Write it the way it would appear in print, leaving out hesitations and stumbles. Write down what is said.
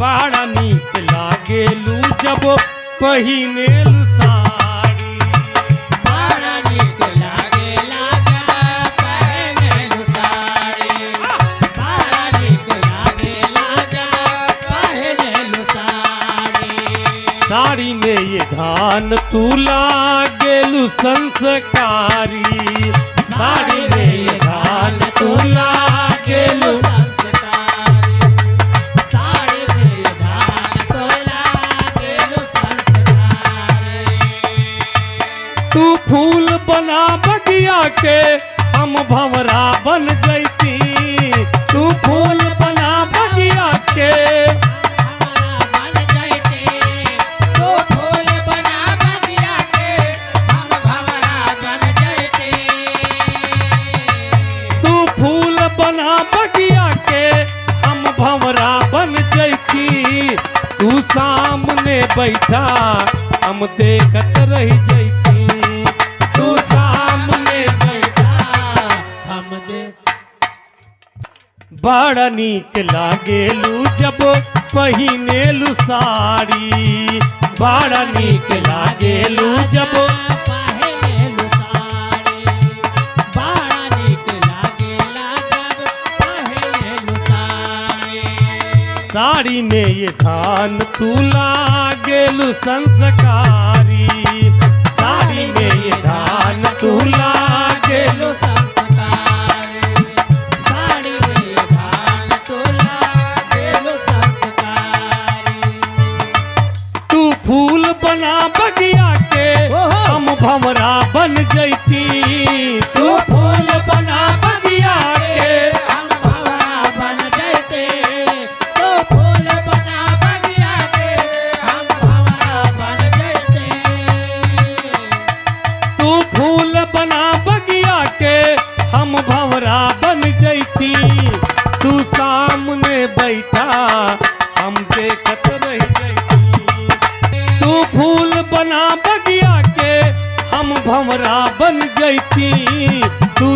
बड़ा नीक लागेलू जब पहिनेलू साड़ी। बड़ा नीक लागेला जब पहिनेलू साड़ी। बड़ा नीक लागेला जब पहिनेलू साड़ी। साड़ी में ये धान तू लागेलू संस्कारी। साड़ी में ये धान तू लागेलू तू फूल बना बगिया के हम भंवरा बन जैती। तू फूल बना बगिया के बन जैते। तू फूल बना बगिया के हम भंवरा बन जैते। तू फूल बना बगिया के हम भंवरा बन जैती। तू सामने बैठा हम देखत रह जैती। तू सामने बैठा हम देख। बड़ा नीक लागेलू जब पहिनेलू साड़ी। बड़ा नीक लागेलू जब पहिनेलू साड़ी। बड़ा नीक लागेला जब पहिनेलू साड़ी। साड़ी में ये धान तू लागेलू संस्कारी। साड़ी में ये धान तू लागेलू संस्कारी। साड़ी में धान तू लागेलू संस्कारी। तू फूल बना बगिया के हम भंवरा बन जैती। तू फूल बना बगिया के हम भंवरा बन जैते। तो फूल बना बगिया के हम भंवरा बन जैते। तू फूल बना बगिया के हम भंवरा बन जैती। तू सामने बैठा हम देखत रह जैती। तू फूल बना बगिया के हम भंवरा बन जैती। तू